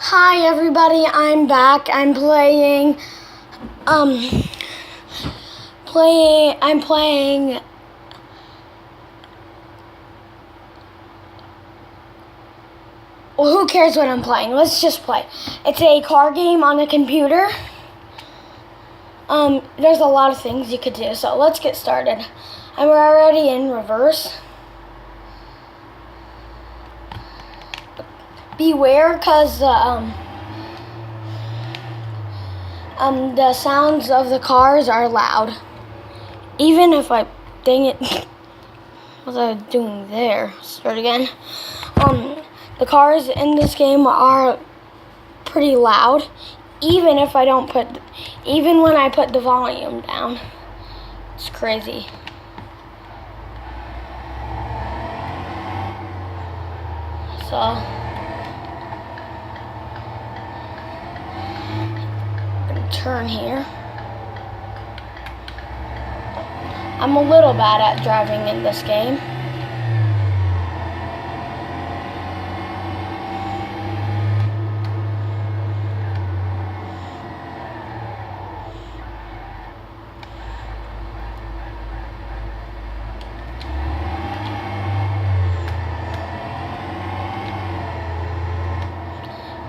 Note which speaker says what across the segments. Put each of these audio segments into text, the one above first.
Speaker 1: Hi everybody, I'm back. I'm playing well, who cares what I'm playing? Let's just play. It's a car game on a computer. There's a lot of things you could do, so let's get started. I'm already in reverse. Beware, cause the sounds of the cars are loud. Even if dang it, what was I doing there? Start again. The cars in this game are pretty loud, even when I put the volume down. It's crazy. So, I'm gonna turn here. I'm a little bad at driving in this game.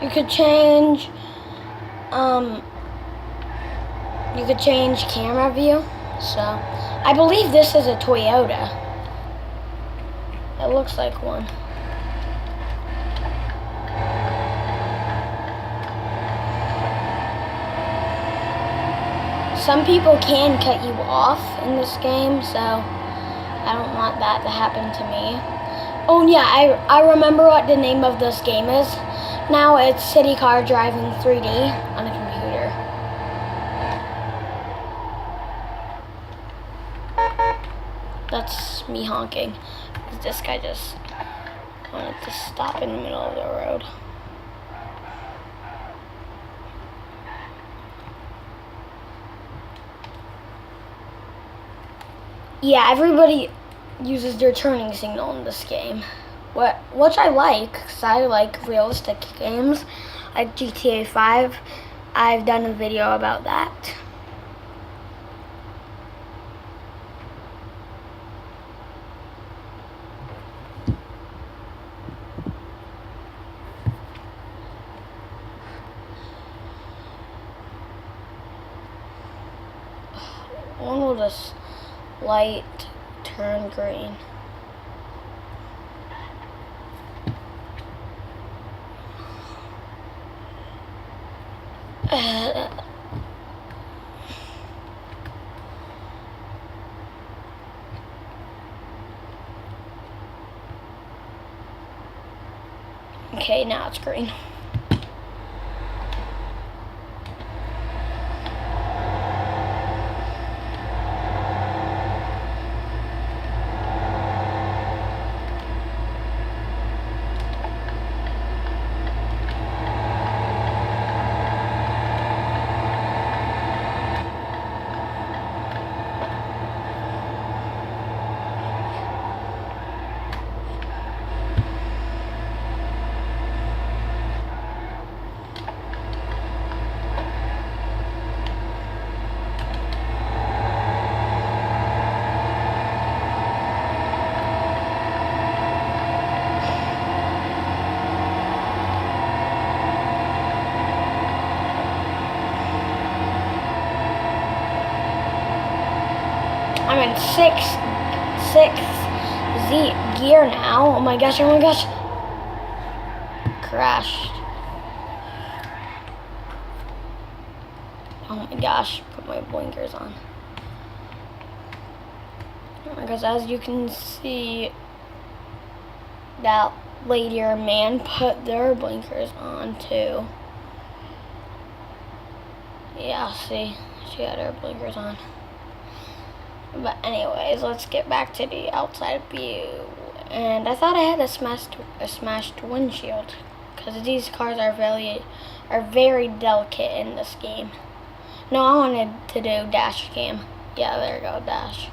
Speaker 1: You could change camera view. So, I believe this is a Toyota. It looks like one. Some people can cut you off in this game, so I don't want that to happen to me. Oh yeah, I remember what the name of this game is. Now it's City Car Driving 3D on a computer. That's me honking. This guy just wanted to stop in the middle of the road. Yeah, everybody uses their turning signal in this game. Which I like, because I like realistic games, like GTA 5. I've done a video about that. When will this light turn green? Okay, now it's green. I'm in sixth gear now. Oh my gosh, oh my gosh. Crashed. Oh my gosh, put my blinkers on. Because as you can see, that lady or man put their blinkers on too. Yeah, see, she had her blinkers on. But anyways, let's get back to the outside view. And I thought I had a smashed windshield, because these cars are very delicate in this game. No, I wanted to do dash cam. Yeah, there we go, dash.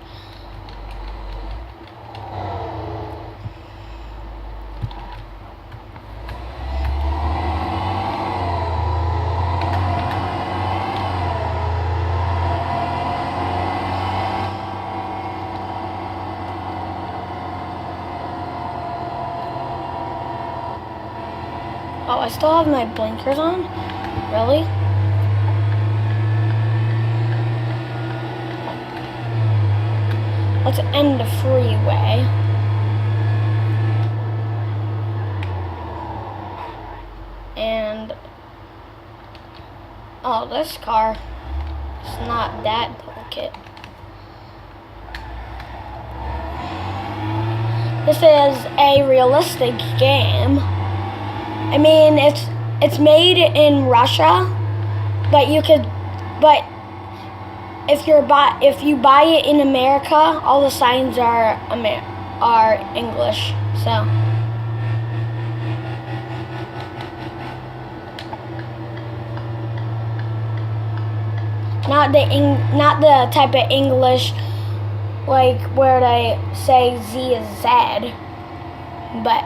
Speaker 1: I still have my blinkers on? Really? Let's end the freeway. And oh, this car is not that delicate. This is a realistic game. I mean, it's made in Russia, but if you buy it in America, all the signs are English. So not the type of English like where they say Z is Z, but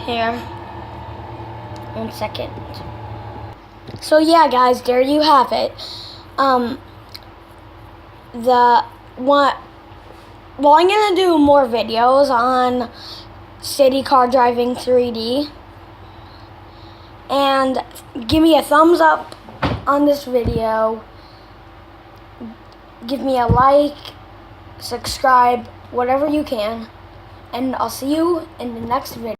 Speaker 1: here, 1 second. So yeah, guys, there you have it. Well, I'm gonna do more videos on City Car Driving 3D, and give me a thumbs up on this video. Give me a like, subscribe, whatever you can, and I'll see you in the next video.